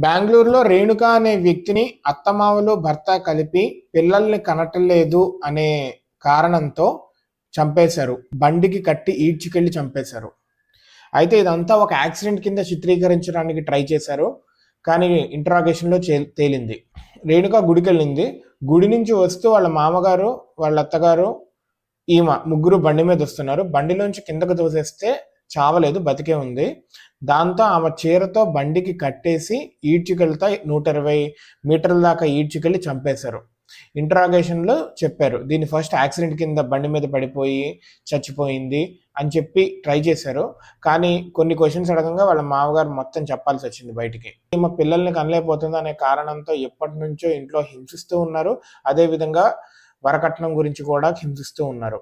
బెంగుళూరులో రేణుక అనే వ్యక్తిని అత్తమామలు, భర్త కలిపి పిల్లల్ని కనటలేదు అనే కారణంతో చంపేశారు. బండికి కట్టి ఈడ్చుకెళ్ళి చంపేశారు. అయితే ఇదంతా ఒక యాక్సిడెంట్ కింద చిత్రీకరించడానికి ట్రై చేశారు. కానీ ఇంట్రాగేషన్లో తేలింది. రేణుక గుడికెళ్ళింది. గుడి నుంచి వస్తూ వాళ్ళ మామగారు, వాళ్ళ అత్తగారు, ఈమె ముగ్గురు బండి మీద వస్తున్నారు. బండిలోంచి కిందకు తోసేస్తే చావలేదు, బతికే ఉంది. దాంతో ఆమె చీరతో బండికి కట్టేసి ఈడ్చుకెళ్తా 120 మీటర్ల దాకా ఈడ్చుకెళ్ళి చంపేశారు. ఇంట్రాగేషన్లో చెప్పారు, దీన్ని ఫస్ట్ యాక్సిడెంట్ కింద బండి మీద పడిపోయి చచ్చిపోయింది అని చెప్పి ట్రై చేశారు. కానీ కొన్ని క్వశ్చన్స్ అడగంగా వాళ్ళ మామగారు మొత్తం చెప్పాల్సి వచ్చింది బయటికి. ఈమె పిల్లల్ని కనలేకపోతుంది అనే కారణంతో ఎప్పటి నుంచో ఇంట్లో హింసిస్తూ ఉన్నారు. అదేవిధంగా వరకట్నం గురించి కూడా హింసిస్తూ ఉన్నారు.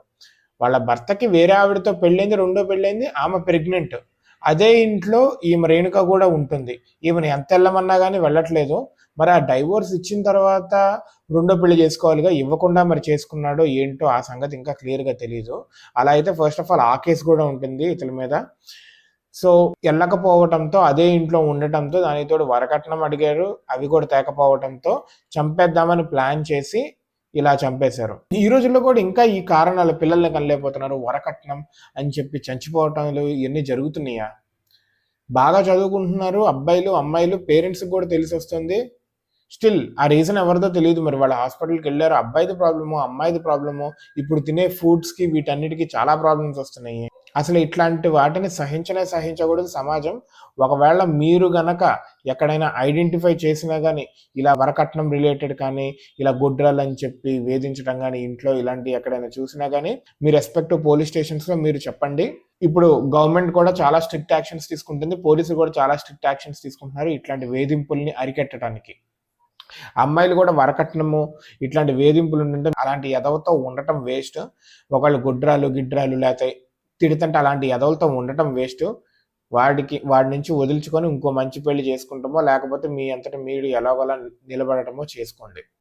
వాళ్ళ భర్తకి వేరే ఆవిడతో పెళ్ళైంది, రెండో పెళ్ళైంది, ఆమె ప్రెగ్నెంట్. అదే ఇంట్లో ఈమె రేణుక కూడా ఉంటుంది. ఈమెను ఎంత వెళ్ళమన్నా కానీ వెళ్ళట్లేదు. మరి ఆ డైవోర్స్ ఇచ్చిన తర్వాత రెండో పెళ్లి చేసుకోవాలిగా, ఇవ్వకుండా మరి చేసుకున్నాడో ఏంటో ఆ సంగతి ఇంకా క్లియర్గా తెలియదు. అలా అయితే ఫస్ట్ ఆఫ్ ఆల్ ఆ కేసు కూడా ఉంటుంది ఇతని మీద. సో వెళ్ళకపోవటంతో, అదే ఇంట్లో ఉండటంతో, దానితోడు వరకట్నం అడిగారు, అవి కూడా తేకపోవటంతో చంపేద్దామని ప్లాన్ చేసి ఇలా చంపేశారు. ఈ రోజుల్లో కూడా ఇంకా ఈ కారణాలు, పిల్లల్ని కనలేకపోతున్నారు, వరకట్నం అని చెప్పి చచ్చిపోవటాలు ఇవన్నీ జరుగుతున్నాయా? బాగా చదువుకుంటున్నారు అబ్బాయిలు, అమ్మాయిలు, పేరెంట్స్కి కూడా తెలిసి వస్తుంది. స్టిల్ ఆ రీజన్ ఎవరిదో తెలియదు. మరి వాళ్ళ హాస్పిటల్కి వెళ్ళారు, అబ్బాయిది ప్రాబ్లమో అమ్మాయిది ప్రాబ్లమో, ఇప్పుడు తినే ఫుడ్స్కి వీటన్నిటికీ చాలా ప్రాబ్లమ్స్ వస్తున్నాయి. అసలు ఇట్లాంటి వాటిని సహించకూడదు సమాజం. ఒకవేళ మీరు గనక ఎక్కడైనా ఐడెంటిఫై చేసినా కానీ, ఇలా వరకట్నం రిలేటెడ్ కానీ, ఇలా గొడ్రాలు అని చెప్పి వేధించడం కానీ, ఇంట్లో ఇలాంటి ఎక్కడైనా చూసినా కానీ మీ రెస్పెక్టివ్ పోలీస్ స్టేషన్స్లో మీరు చెప్పండి. ఇప్పుడు గవర్నమెంట్ కూడా చాలా స్ట్రిక్ట్ యాక్షన్స్ తీసుకుంటుంది, పోలీసులు కూడా చాలా స్ట్రిక్ట్ యాక్షన్స్ తీసుకుంటున్నారు ఇట్లాంటి వేధింపుల్ని అరికట్టడానికి. అమ్మాయిలు కూడా వరకట్నము ఇట్లాంటి వేధింపులు ఉంటే అలాంటి ఎదవతో ఉండటం వేస్ట్. ఒకళ్ళు గుడ్రాలు గిడ్రాలు లేకపోతే తిడుతుంటే అలాంటి ఎదవలతో ఉండటం వేస్ట్. వాడి నుంచి వదిలించుకొని ఇంకో మంచి పెళ్లి చేసుకుంటామో, లేకపోతే మీ అంతటా మీరు ఎలాగోలా నిలబడటమో చేసుకోండి.